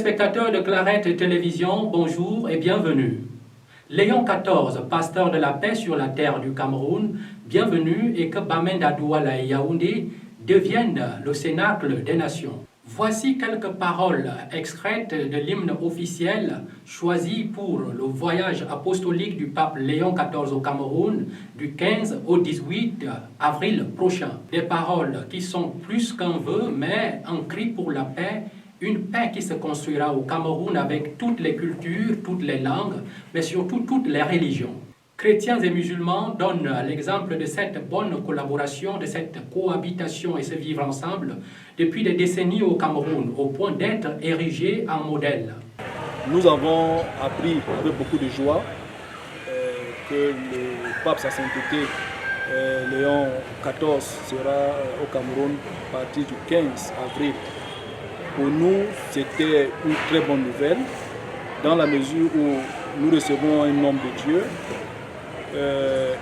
Téléspectateurs de Clarette Télévision, bonjour et bienvenue. Léon XIV, pasteur de la paix sur la terre du Cameroun, bienvenue et que Bamenda Douala et Yaoundé deviennent le cénacle des nations. Voici quelques paroles extraites de l'hymne officiel choisi pour le voyage apostolique du pape Léon XIV au Cameroun du 15 au 18 avril prochain. Des paroles qui sont plus qu'un vœu, mais un cri pour la paix, une paix qui se construira au Cameroun avec toutes les cultures, toutes les langues, mais surtout toutes les religions. Chrétiens et musulmans donnent l'exemple de cette bonne collaboration, de cette cohabitation et ce vivre ensemble depuis des décennies au Cameroun, au point d'être érigé en modèle. Nous avons appris avec beaucoup de joie que le pape Sa Sainteté Léon XIV sera au Cameroun à partir du 15 avril. Pour nous, c'était une très bonne nouvelle, dans la mesure où nous recevons un homme de Dieu.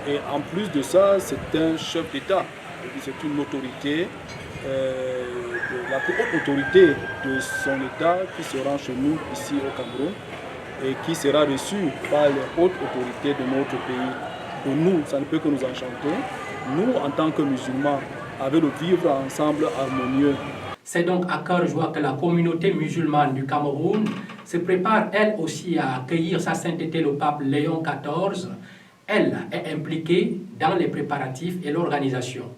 Et en plus de ça, c'est un chef d'État, c'est une autorité, la plus haute autorité de son État qui se rend chez nous, ici au Cameroun, et qui sera reçu par les hautes autorités de notre pays. Pour nous, ça ne peut que nous enchanter. Nous, en tant que musulmans, avec le vivre ensemble harmonieux. C'est donc à cœur joie que la communauté musulmane du Cameroun se prépare elle aussi à accueillir Sa Sainteté le pape Léon XIV. Elle est impliquée dans les préparatifs et l'organisation.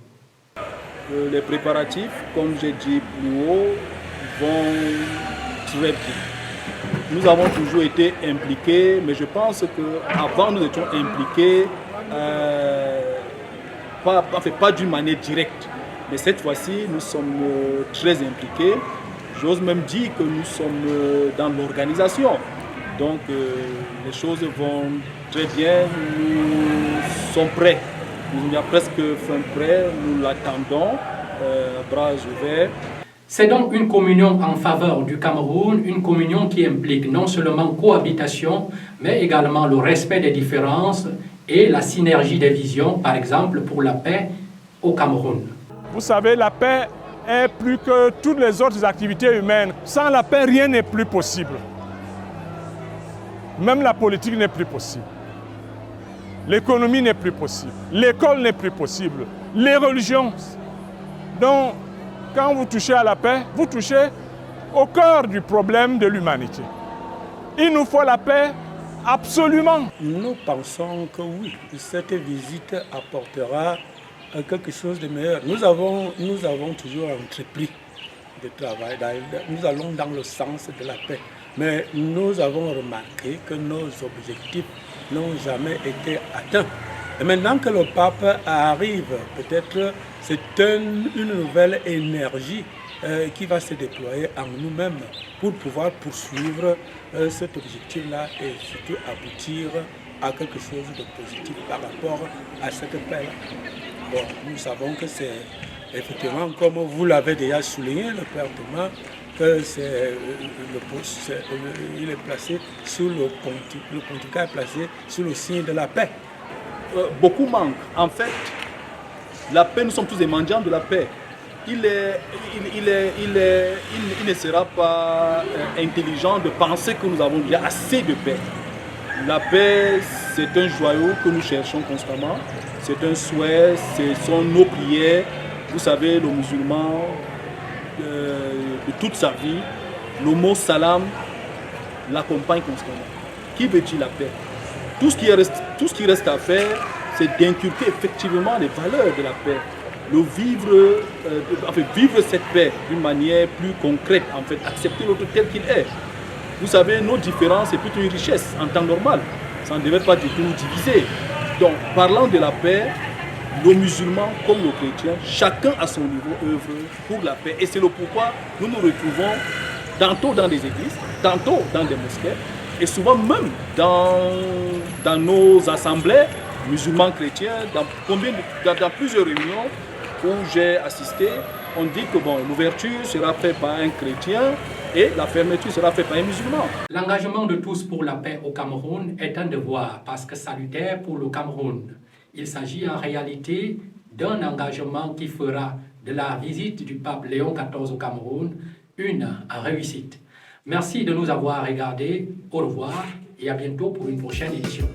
Les préparatifs, comme j'ai dit plus haut, vont très bien. Nous avons toujours été impliqués, mais je pense qu'avant nous étions impliqués, pas d'une manière directe. Mais cette fois-ci, nous sommes très impliqués. J'ose même dire que nous sommes dans l'organisation. Donc les choses vont très bien, nous sommes prêts. Il y a presque fin prêt, nous l'attendons, bras ouverts. C'est donc une communion en faveur du Cameroun, une communion qui implique non seulement cohabitation, mais également le respect des différences et la synergie des visions, par exemple pour la paix au Cameroun. Vous savez, la paix est plus que toutes les autres activités humaines. Sans la paix, rien n'est plus possible. Même la politique n'est plus possible. L'économie n'est plus possible. L'école n'est plus possible. Les religions. Donc, quand vous touchez à la paix, vous touchez au cœur du problème de l'humanité. Il nous faut la paix absolument. Nous pensons que oui, cette visite apportera quelque chose de meilleur. Nous avons toujours entrepris de travail. Nous allons dans le sens de la paix. Mais nous avons remarqué que nos objectifs n'ont jamais été atteints. Et maintenant que le pape arrive, peut-être c'est une nouvelle énergie qui va se déployer en nous-mêmes pour pouvoir poursuivre cet objectif-là et surtout aboutir à quelque chose de positif par rapport à cette paix-là. Bon, nous savons que c'est effectivement, comme vous l'avez déjà souligné, le Père Thomas, que il est placé sous le pontificat est placé sous le signe de la paix. Beaucoup manquent. En fait, la paix, nous sommes tous des mendiants de la paix. Il ne sera pas intelligent de penser que nous avons déjà assez de paix. La paix, c'est un joyau que nous cherchons constamment. C'est un souhait, ce sont nos prières. Vous savez, le musulman, de toute sa vie, le mot salam l'accompagne constamment. Qui veut dire la paix? Tout ce qui reste à faire, c'est d'inculquer effectivement les valeurs de la paix. Vivre cette paix d'une manière plus concrète, en fait, accepter l'autre tel qu'il est. Vous savez, nos différences, c'est plutôt une richesse en temps normal. Ça ne devait pas du tout nous diviser. Donc, parlant de la paix, nos musulmans comme nos chrétiens, chacun à son niveau œuvre pour la paix. Et c'est le pourquoi nous nous retrouvons tantôt dans des églises, tantôt dans des mosquées, et souvent même dans nos assemblées musulmans chrétiens, dans plusieurs réunions où j'ai assisté, on dit que l'ouverture sera faite par un chrétien et la fermeture sera faite par un musulman. L'engagement de tous pour la paix au Cameroun est un devoir parce que salutaire pour le Cameroun. Il s'agit en réalité d'un engagement qui fera de la visite du pape Léon XIV au Cameroun une réussite. Merci de nous avoir regardés. Au revoir et à bientôt pour une prochaine édition.